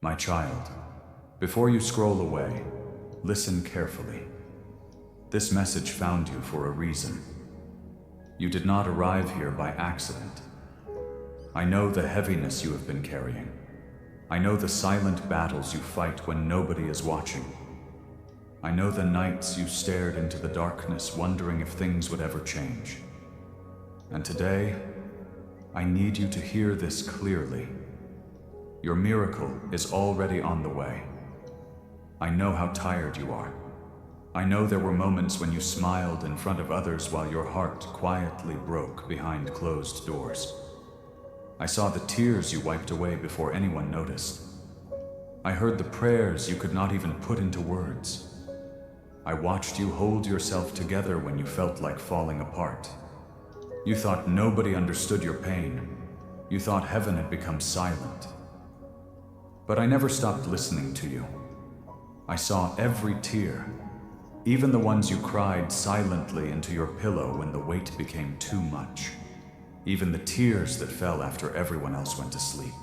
My child, before you scroll away, listen carefully. This message found you for a reason. You did not arrive here by accident. I know the heaviness you have been carrying. I know the silent battles you fight when nobody is watching. I know the nights you stared into the darkness wondering if things would ever change. And today, I need you to hear this clearly. Your miracle is already on the way. I know how tired you are. I know there were moments when you smiled in front of others while your heart quietly broke behind closed doors. I saw the tears you wiped away before anyone noticed. I heard the prayers you could not even put into words. I watched you hold yourself together when you felt like falling apart. You thought nobody understood your pain. You thought heaven had become silent. But I never stopped listening to you. I saw every tear, even the ones you cried silently into your pillow when the weight became too much. Even the tears that fell after everyone else went to sleep.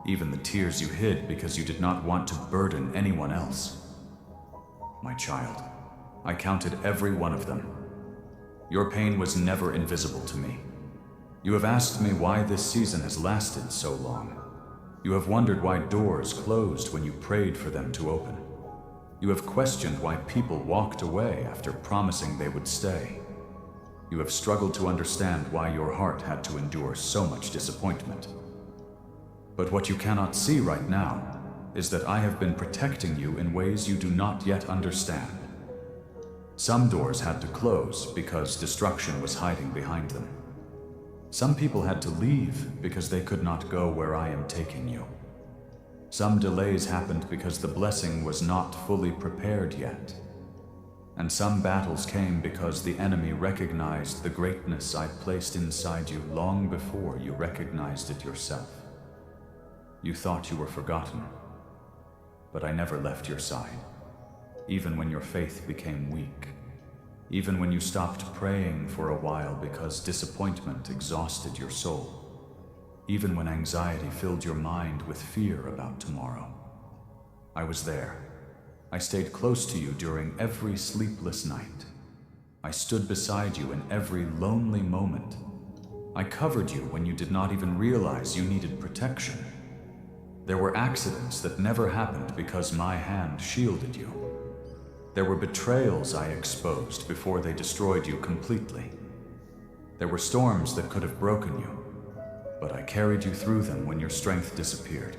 Even the tears you hid because you did not want to burden anyone else. My child, I counted every one of them. Your pain was never invisible to me. You have asked me why this season has lasted so long. You have wondered why doors closed when you prayed for them to open. You have questioned why people walked away after promising they would stay. You have struggled to understand why your heart had to endure so much disappointment. But what you cannot see right now is that I have been protecting you in ways you do not yet understand. Some doors had to close because destruction was hiding behind them. Some people had to leave because they could not go where I am taking you. Some delays happened because the blessing was not fully prepared yet. And some battles came because the enemy recognized the greatness I placed inside you long before you recognized it yourself. You thought you were forgotten, but I never left your side, even when your faith became weak, even when you stopped praying for a while because disappointment exhausted your soul, even when anxiety filled your mind with fear about tomorrow. I was there. I stayed close to you during every sleepless night. I stood beside you in every lonely moment. I covered you when you did not even realize you needed protection. There were accidents that never happened because my hand shielded you. There were betrayals I exposed before they destroyed you completely. There were storms that could have broken you, but I carried you through them when your strength disappeared.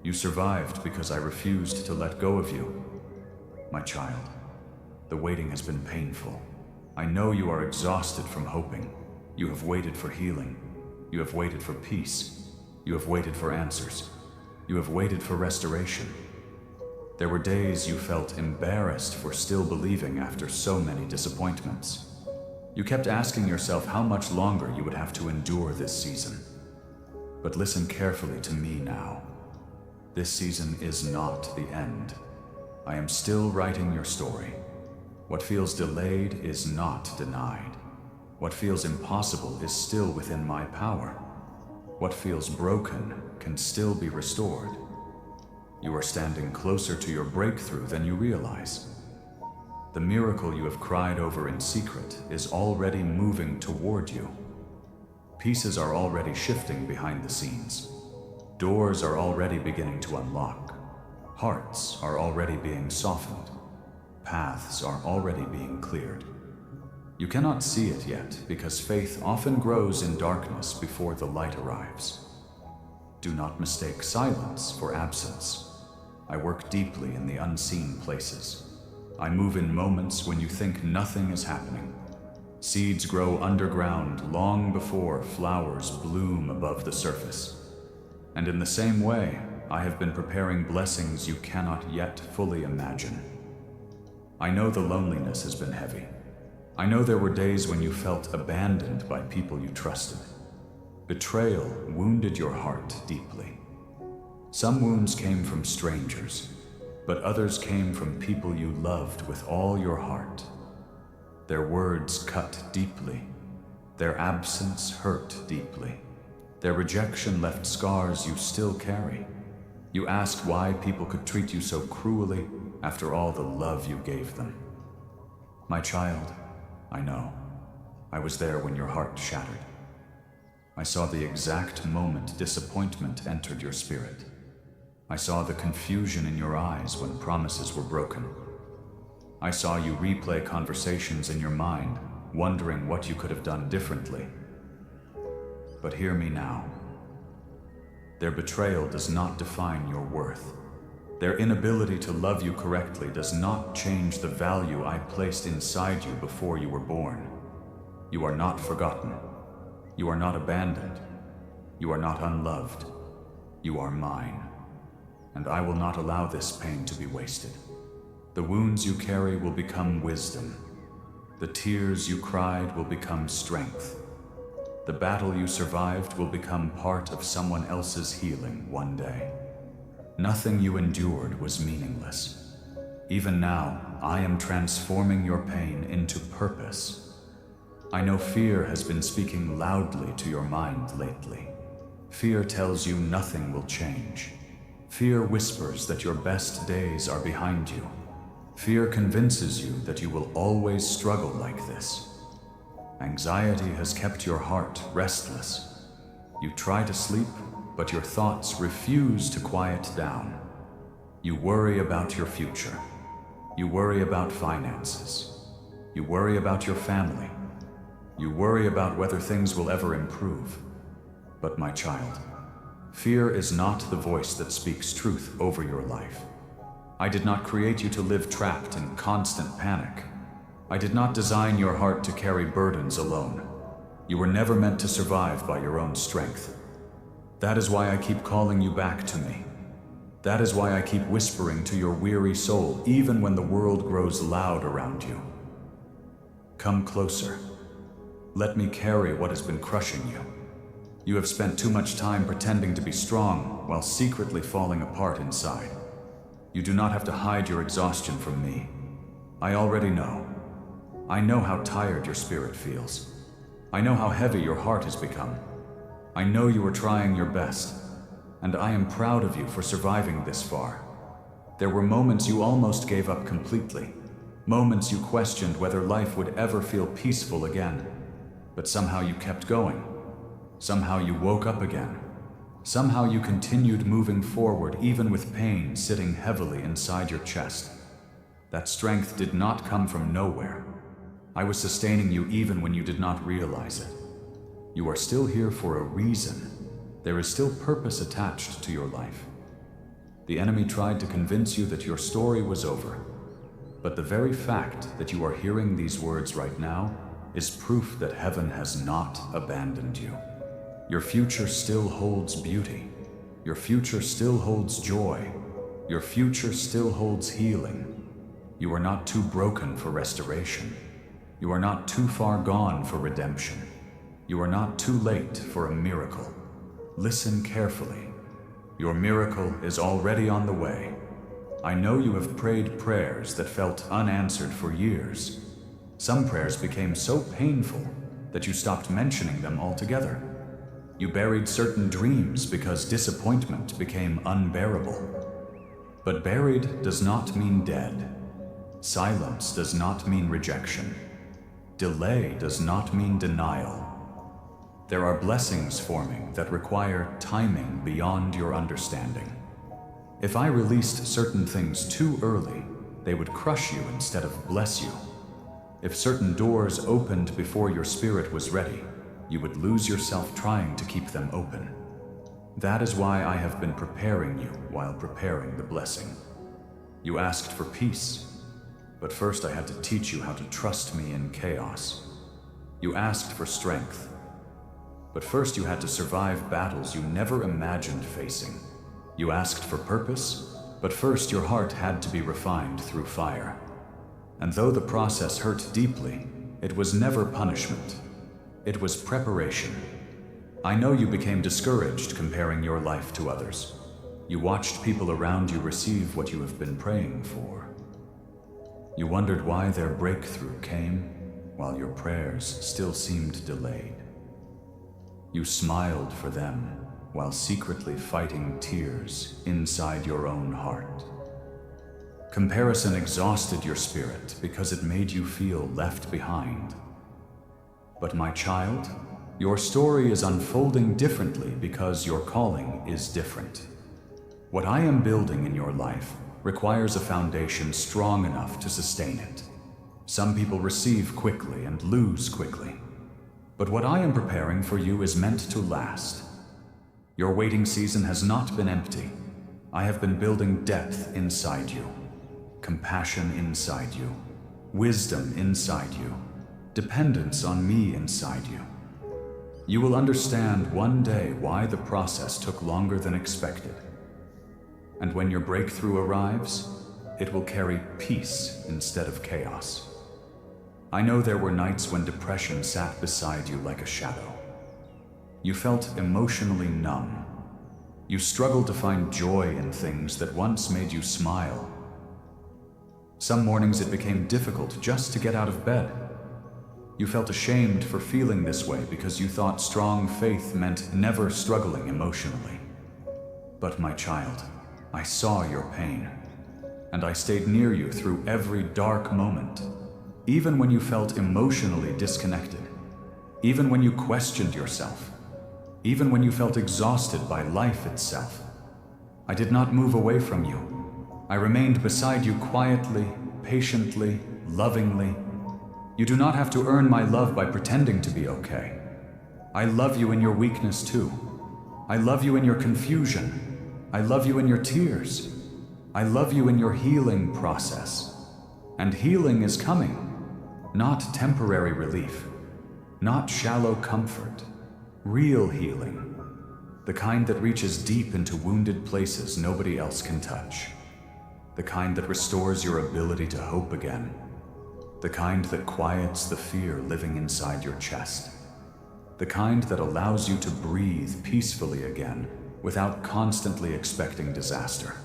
You survived because I refused to let go of you. My child, the waiting has been painful. I know you are exhausted from hoping. You have waited for healing. You have waited for peace. You have waited for answers. You have waited for restoration. There were days you felt embarrassed for still believing after so many disappointments. You kept asking yourself how much longer you would have to endure this season. But listen carefully to me now. This season is not the end. I am still writing your story. What feels delayed is not denied. What feels impossible is still within my power. What feels broken can still be restored. You are standing closer to your breakthrough than you realize. The miracle you have cried over in secret is already moving toward you. Pieces are already shifting behind the scenes. Doors are already beginning to unlock. Hearts are already being softened. Paths are already being cleared. You cannot see it yet because faith often grows in darkness before the light arrives. Do not mistake silence for absence. I work deeply in the unseen places. I move in moments when you think nothing is happening. Seeds grow underground long before flowers bloom above the surface. And in the same way, I have been preparing blessings you cannot yet fully imagine. I know the loneliness has been heavy. I know there were days when you felt abandoned by people you trusted. Betrayal wounded your heart deeply. Some wounds came from strangers, but others came from people you loved with all your heart. Their words cut deeply. Their absence hurt deeply. Their rejection left scars you still carry. You asked why people could treat you so cruelly after all the love you gave them. My child, I know. I was there when your heart shattered. I saw the exact moment disappointment entered your spirit. I saw the confusion in your eyes when promises were broken. I saw you replay conversations in your mind, wondering what you could have done differently. But hear me now. Their betrayal does not define your worth. Their inability to love you correctly does not change the value I placed inside you before you were born. You are not forgotten. You are not abandoned. You are not unloved. You are mine. And I will not allow this pain to be wasted. The wounds you carry will become wisdom. The tears you cried will become strength. The battle you survived will become part of someone else's healing one day. Nothing you endured was meaningless. Even now, I am transforming your pain into purpose. I know fear has been speaking loudly to your mind lately. Fear tells you nothing will change. Fear whispers that your best days are behind you. Fear convinces you that you will always struggle like this. Anxiety has kept your heart restless. You try to sleep, but your thoughts refuse to quiet down. You worry about your future. You worry about finances. You worry about your family. You worry about whether things will ever improve. But my child, fear is not the voice that speaks truth over your life. I did not create you to live trapped in constant panic. I did not design your heart to carry burdens alone. You were never meant to survive by your own strength. That is why I keep calling you back to me. That is why I keep whispering to your weary soul, even when the world grows loud around you. Come closer. Let me carry what has been crushing you. You have spent too much time pretending to be strong while secretly falling apart inside. You do not have to hide your exhaustion from me. I already know. I know how tired your spirit feels. I know how heavy your heart has become. I know you are trying your best, and I am proud of you for surviving this far. There were moments you almost gave up completely, moments you questioned whether life would ever feel peaceful again, but somehow you kept going. Somehow you woke up again. Somehow you continued moving forward even with pain sitting heavily inside your chest. That strength did not come from nowhere. I was sustaining you even when you did not realize it. You are still here for a reason. There is still purpose attached to your life. The enemy tried to convince you that your story was over. But the very fact that you are hearing these words right now is proof that heaven has not abandoned you. Your future still holds beauty. Your future still holds joy. Your future still holds healing. You are not too broken for restoration. You are not too far gone for redemption. You are not too late for a miracle. Listen carefully. Your miracle is already on the way. I know you have prayed prayers that felt unanswered for years. Some prayers became so painful that you stopped mentioning them altogether. You buried certain dreams because disappointment became unbearable. But buried does not mean dead. Silence does not mean rejection. Delay does not mean denial. There are blessings forming that require timing beyond your understanding. If I released certain things too early, they would crush you instead of bless you. If certain doors opened before your spirit was ready, you would lose yourself trying to keep them open. That is why I have been preparing you while preparing the blessing. You asked for peace, but first I had to teach you how to trust me in chaos. You asked for strength, but first you had to survive battles you never imagined facing. You asked for purpose, but first your heart had to be refined through fire. And though the process hurt deeply, it was never punishment. It was preparation. I know you became discouraged comparing your life to others. You watched people around you receive what you have been praying for. You wondered why their breakthrough came while your prayers still seemed delayed. You smiled for them, while secretly fighting tears inside your own heart. Comparison exhausted your spirit because it made you feel left behind. But my child, your story is unfolding differently because your calling is different. What I am building in your life requires a foundation strong enough to sustain it. Some people receive quickly and lose quickly. But what I am preparing for you is meant to last. Your waiting season has not been empty. I have been building depth inside you, compassion inside you, wisdom inside you, dependence on me inside you. You will understand one day why the process took longer than expected. And when your breakthrough arrives, it will carry peace instead of chaos. I know there were nights when depression sat beside you like a shadow. You felt emotionally numb. You struggled to find joy in things that once made you smile. Some mornings it became difficult just to get out of bed. You felt ashamed for feeling this way because you thought strong faith meant never struggling emotionally. But my child, I saw your pain, and I stayed near you through every dark moment, even when you felt emotionally disconnected, even when you questioned yourself, even when you felt exhausted by life itself. I did not move away from you. I remained beside you quietly, patiently, lovingly. You do not have to earn my love by pretending to be okay. I love you in your weakness too. I love you in your confusion. I love you in your tears. I love you in your healing process. And healing is coming. Not temporary relief. Not shallow comfort. Real healing. The kind that reaches deep into wounded places nobody else can touch. The kind that restores your ability to hope again. The kind that quiets the fear living inside your chest. The kind that allows you to breathe peacefully again without constantly expecting disaster.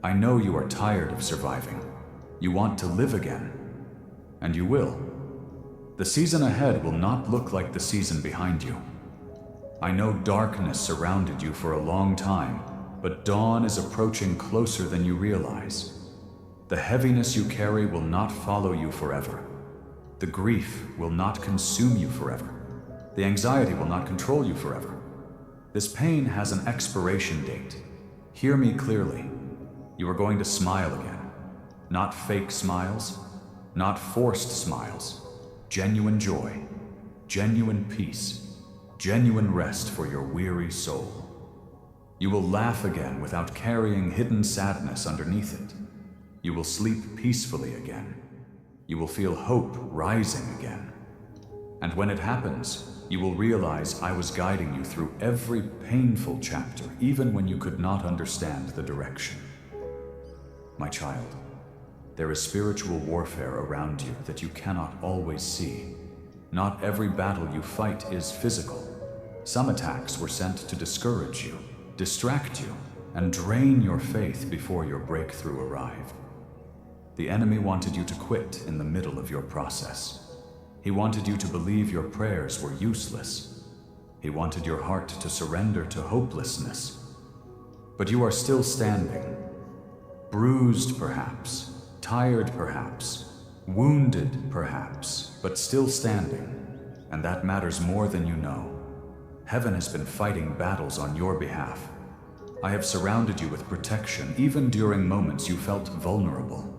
I know you are tired of surviving. You want to live again. And you will. The season ahead will not look like the season behind you. I know darkness surrounded you for a long time, but dawn is approaching closer than you realize. The heaviness you carry will not follow you forever. The grief will not consume you forever. The anxiety will not control you forever. This pain has an expiration date. Hear me clearly. You are going to smile again. Not fake smiles, not forced smiles. Genuine joy, genuine peace, genuine rest for your weary soul. You will laugh again without carrying hidden sadness underneath it. You will sleep peacefully again. You will feel hope rising again. And when it happens, you will realize I was guiding you through every painful chapter, even when you could not understand the direction. My child, there is spiritual warfare around you that you cannot always see. Not every battle you fight is physical. Some attacks were sent to discourage you, distract you, and drain your faith before your breakthrough arrived. The enemy wanted you to quit in the middle of your process. He wanted you to believe your prayers were useless. He wanted your heart to surrender to hopelessness. But you are still standing, bruised perhaps, tired perhaps, wounded perhaps, but still standing, and that matters more than you know. Heaven has been fighting battles on your behalf. I have surrounded you with protection even during moments you felt vulnerable.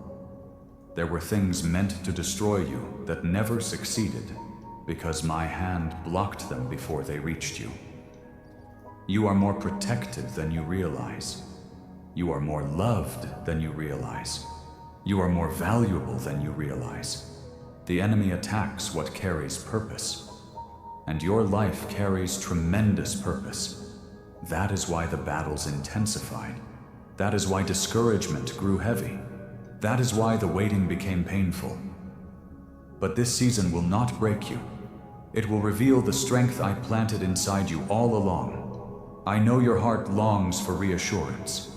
There were things meant to destroy you that never succeeded because my hand blocked them before they reached you. You are more protected than you realize. You are more loved than you realize. You are more valuable than you realize. The enemy attacks what carries purpose, and your life carries tremendous purpose. That is why the battles intensified. That is why discouragement grew heavy. That is why the waiting became painful. But this season will not break you. It will reveal the strength I planted inside you all along. I know your heart longs for reassurance.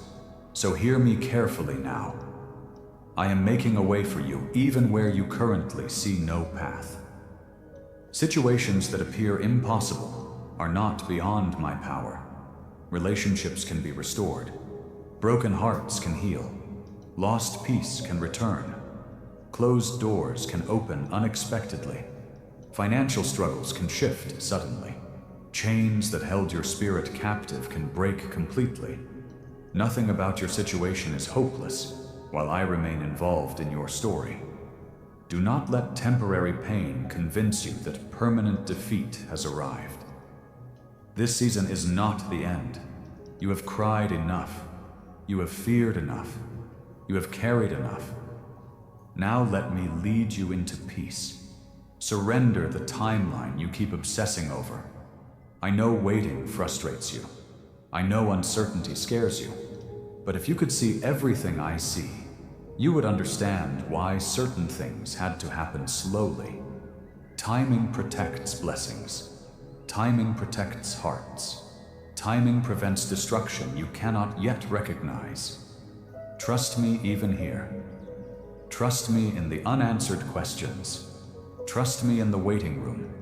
So hear me carefully now. I am making a way for you even where you currently see no path. Situations that appear impossible are not beyond my power. Relationships can be restored. Broken hearts can heal. Lost peace can return. Closed doors can open unexpectedly. Financial struggles can shift suddenly. Chains that held your spirit captive can break completely. Nothing about your situation is hopeless, while I remain involved in your story. Do not let temporary pain convince you that permanent defeat has arrived. This season is not the end. You have cried enough. You have feared enough. You have carried enough. Now let me lead you into peace. Surrender the timeline you keep obsessing over. I know waiting frustrates you. I know uncertainty scares you. But if you could see everything I see, you would understand why certain things had to happen slowly. Timing protects blessings. Timing protects hearts. Timing prevents destruction you cannot yet recognize. Trust me even here. Trust me in the unanswered questions. Trust me in the waiting room.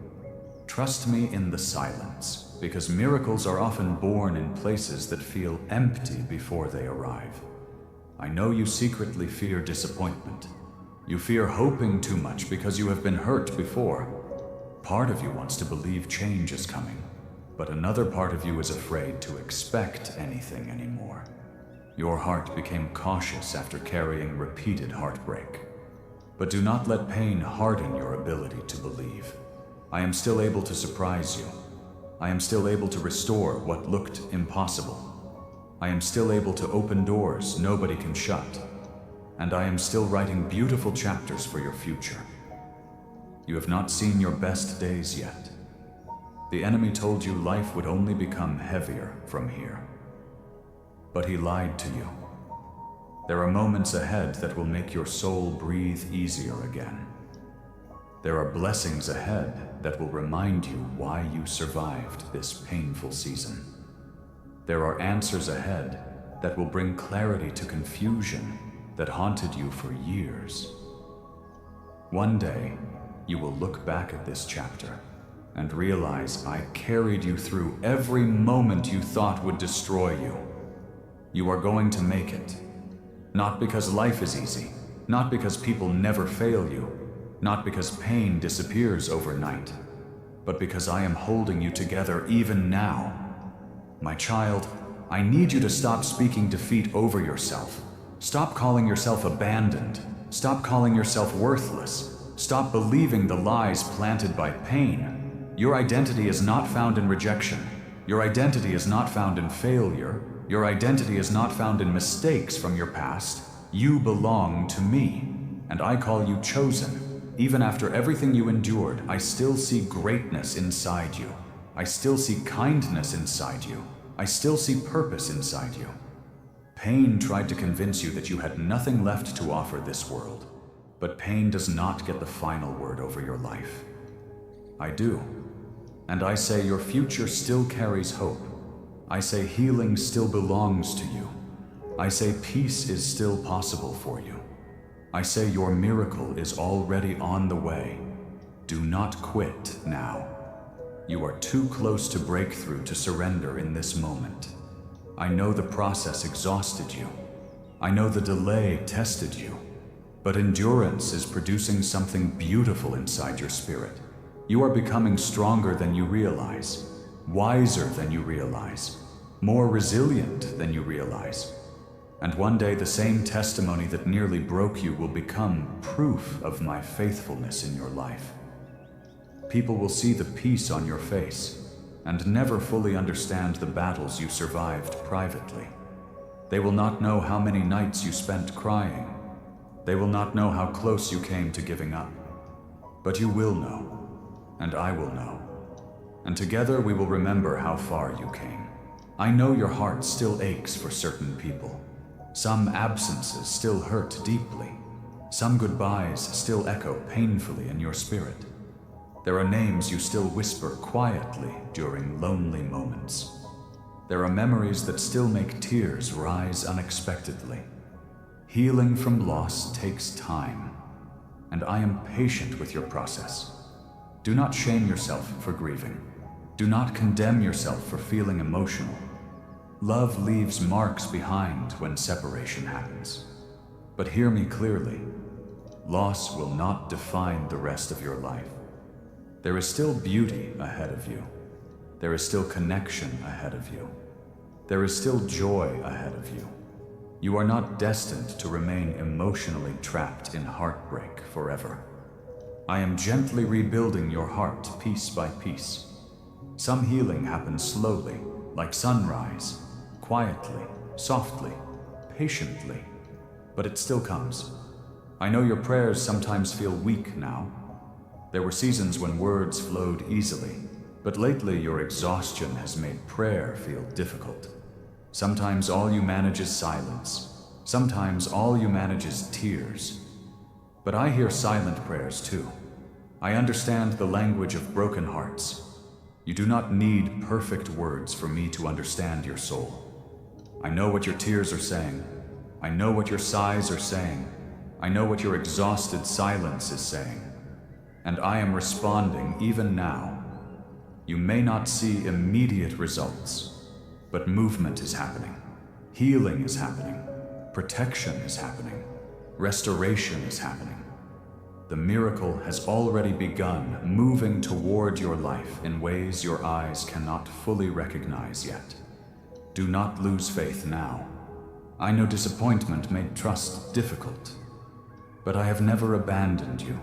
Trust me in the silence, because miracles are often born in places that feel empty before they arrive. I know you secretly fear disappointment. You fear hoping too much because you have been hurt before. Part of you wants to believe change is coming, but another part of you is afraid to expect anything anymore. Your heart became cautious after carrying repeated heartbreak. But do not let pain harden your ability to believe. I am still able to surprise you. I am still able to restore what looked impossible. I am still able to open doors nobody can shut. And I am still writing beautiful chapters for your future. You have not seen your best days yet. The enemy told you life would only become heavier from here. But he lied to you. There are moments ahead that will make your soul breathe easier again. There are blessings ahead that will remind you why you survived this painful season. There are answers ahead that will bring clarity to confusion that haunted you for years. One day, you will look back at this chapter and realize I carried you through every moment you thought would destroy you. You are going to make it. Not because life is easy, not because people never fail you, not because pain disappears overnight, but because I am holding you together even now. My child, I need you to stop speaking defeat over yourself. Stop calling yourself abandoned. Stop calling yourself worthless. Stop believing the lies planted by pain. Your identity is not found in rejection. Your identity is not found in failure. Your identity is not found in mistakes from your past. You belong to me, and I call you chosen. Even after everything you endured, I still see greatness inside you. I still see kindness inside you. I still see purpose inside you. Pain tried to convince you that you had nothing left to offer this world, but pain does not get the final word over your life. I do, and I say your future still carries hope. I say healing still belongs to you. I say peace is still possible for you. I say your miracle is already on the way. Do not quit now. You are too close to breakthrough to surrender in this moment. I know the process exhausted you. I know the delay tested you. But endurance is producing something beautiful inside your spirit. You are becoming stronger than you realize, wiser than you realize, more resilient than you realize. And one day the same testimony that nearly broke you will become proof of my faithfulness in your life. People will see the peace on your face and never fully understand the battles you survived privately. They will not know how many nights you spent crying. They will not know how close you came to giving up. But you will know, and I will know. And together we will remember how far you came. I know your heart still aches for certain people. Some absences still hurt deeply. Some goodbyes still echo painfully in your spirit. There are names you still whisper quietly during lonely moments. There are memories that still make tears rise unexpectedly. Healing from loss takes time, and I am patient with your process. Do not shame yourself for grieving. Do not condemn yourself for feeling emotional. Love leaves marks behind when separation happens. But hear me clearly. Loss will not define the rest of your life. There is still beauty ahead of you. There is still connection ahead of you. There is still joy ahead of you. You are not destined to remain emotionally trapped in heartbreak forever. I am gently rebuilding your heart piece by piece. Some healing happens slowly, like sunrise, quietly, softly, patiently, but it still comes. I know your prayers sometimes feel weak now. There were seasons when words flowed easily, but lately your exhaustion has made prayer feel difficult. Sometimes all you manage is silence. Sometimes all you manage is tears. But I hear silent prayers too. I understand the language of broken hearts. You do not need perfect words for me to understand your soul. I know what your tears are saying. I know what your sighs are saying. I know what your exhausted silence is saying. And I am responding even now. You may not see immediate results, but movement is happening. Healing is happening. Protection is happening. Restoration is happening. The miracle has already begun, moving toward your life in ways your eyes cannot fully recognize yet. Do not lose faith now. I know disappointment made trust difficult, but I have never abandoned you.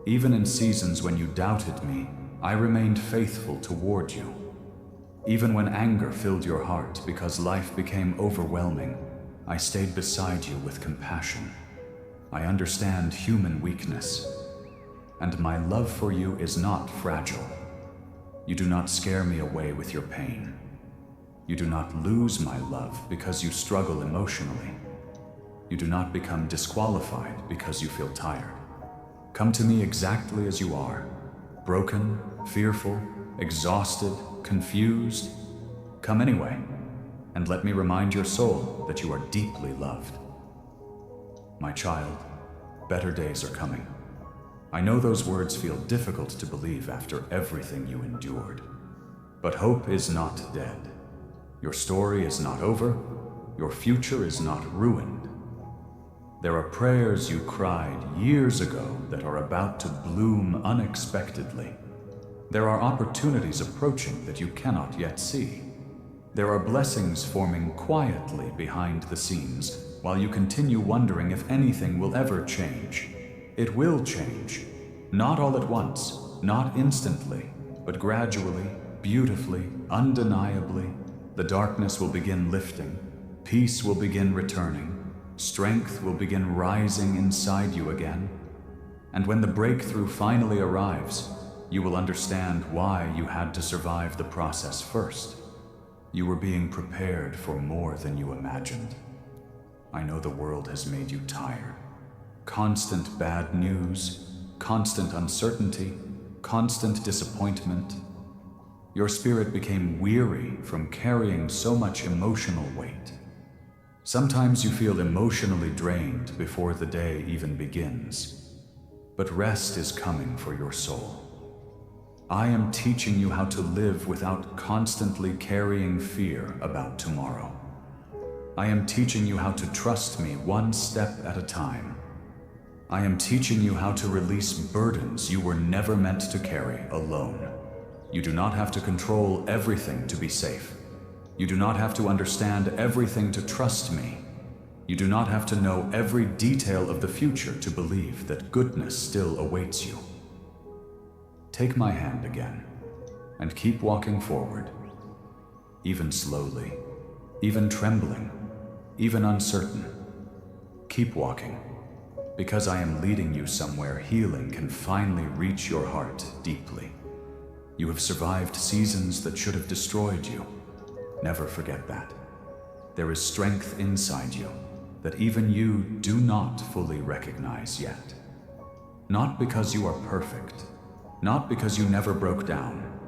Even in seasons when you doubted me, I remained faithful toward you. Even when anger filled your heart because life became overwhelming, I stayed beside you with compassion. I understand human weakness, and my love for you is not fragile. You do not scare me away with your pain. You do not lose my love because you struggle emotionally. You do not become disqualified because you feel tired. Come to me exactly as you are, broken, fearful, exhausted, confused. Come anyway, and let me remind your soul that you are deeply loved. My child, better days are coming. I know those words feel difficult to believe after everything you endured. But hope is not dead. Your story is not over. Your future is not ruined. There are prayers you cried years ago that are about to bloom unexpectedly. There are opportunities approaching that you cannot yet see. There are blessings forming quietly behind the scenes while you continue wondering if anything will ever change. It will change. Not all at once, not instantly, but gradually, beautifully, undeniably. The darkness will begin lifting. Peace will begin returning. Strength will begin rising inside you again. And when the breakthrough finally arrives, you will understand why you had to survive the process first. You were being prepared for more than you imagined. I know the world has made you tired. Constant bad news, constant uncertainty, constant disappointment. Your spirit became weary from carrying so much emotional weight. Sometimes you feel emotionally drained before the day even begins. But rest is coming for your soul. I am teaching you how to live without constantly carrying fear about tomorrow. I am teaching you how to trust me one step at a time. I am teaching you how to release burdens you were never meant to carry alone. You do not have to control everything to be safe. You do not have to understand everything to trust me. You do not have to know every detail of the future to believe that goodness still awaits you. Take my hand again, and keep walking forward. Even slowly, even trembling, even uncertain. Keep walking, because I am leading you somewhere healing can finally reach your heart deeply. You have survived seasons that should have destroyed you. Never forget that. There is strength inside you that even you do not fully recognize yet. Not because you are perfect, not because you never broke down,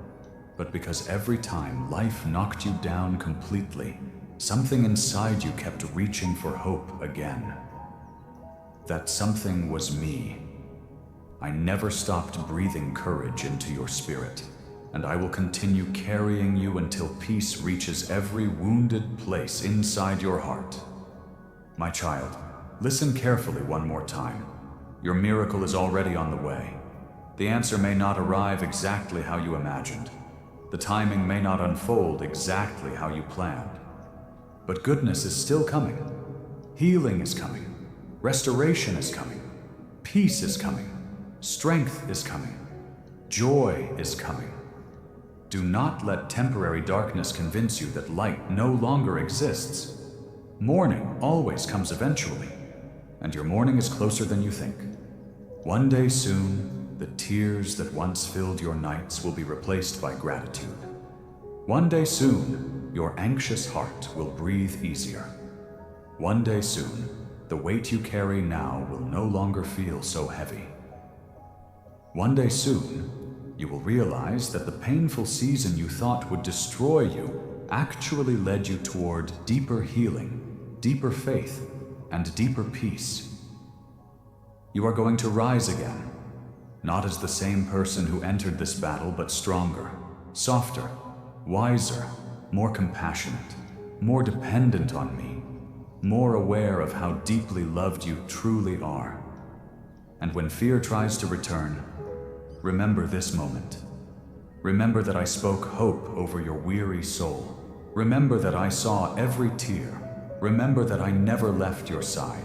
but because every time life knocked you down completely, something inside you kept reaching for hope again. That something was me. I never stopped breathing courage into your spirit. and I will continue carrying you until peace reaches every wounded place inside your heart. My child, listen carefully one more time. Your miracle is already on the way. The answer may not arrive exactly how you imagined. The timing may not unfold exactly how you planned. But goodness is still coming. Healing is coming. Restoration is coming. Peace is coming. Strength is coming. Joy is coming. Do not let temporary darkness convince you that light no longer exists. Morning always comes eventually, and your morning is closer than you think. One day soon, the tears that once filled your nights will be replaced by gratitude. One day soon, your anxious heart will breathe easier. One day soon, the weight you carry now will no longer feel so heavy. One day soon, you will realize that the painful season you thought would destroy you actually led you toward deeper healing, deeper faith, and deeper peace. You are going to rise again, not as the same person who entered this battle, but stronger, softer, wiser, more compassionate, more dependent on me, more aware of how deeply loved you truly are. And when fear tries to return, remember this moment. Remember that I spoke hope over your weary soul. Remember that I saw every tear. Remember that I never left your side.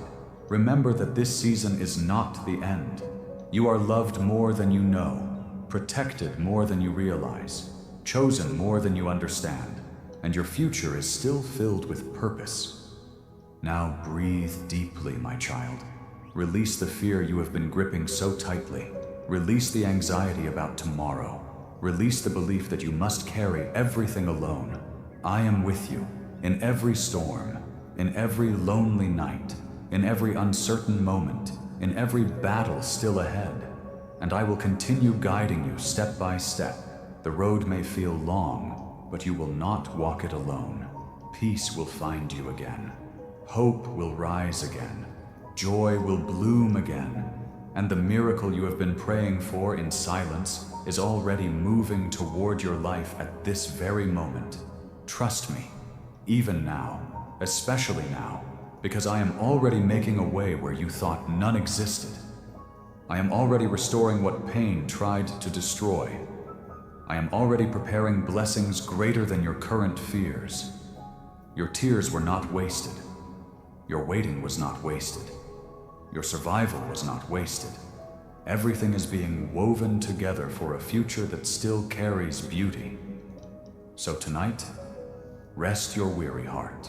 Remember that this season is not the end. You are loved more than you know, protected more than you realize, chosen more than you understand, and your future is still filled with purpose. Now breathe deeply, my child. Release the fear you have been gripping so tightly. Release the anxiety about tomorrow. Release the belief that you must carry everything alone. I am with you in every storm, in every lonely night, in every uncertain moment, in every battle still ahead. And I will continue guiding you step by step. The road may feel long, but you will not walk it alone. Peace will find you again. Hope will rise again. Joy will bloom again. And the miracle you have been praying for in silence is already moving toward your life at this very moment. Trust me, even now, especially now, because I am already making a way where you thought none existed. I am already restoring what pain tried to destroy. I am already preparing blessings greater than your current fears. Your tears were not wasted. Your waiting was not wasted. Your survival was not wasted. Everything is being woven together for a future that still carries beauty. So tonight, rest your weary heart.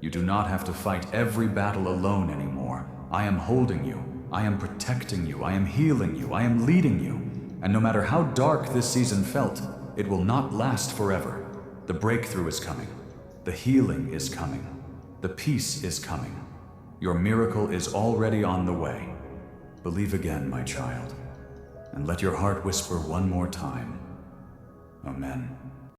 You do not have to fight every battle alone anymore. I am holding you. I am protecting you. I am healing you. I am leading you. And no matter how dark this season felt, it will not last forever. The breakthrough is coming. The healing is coming. The peace is coming. Your miracle is already on the way. Believe again, my child, and let your heart whisper one more time, Amen.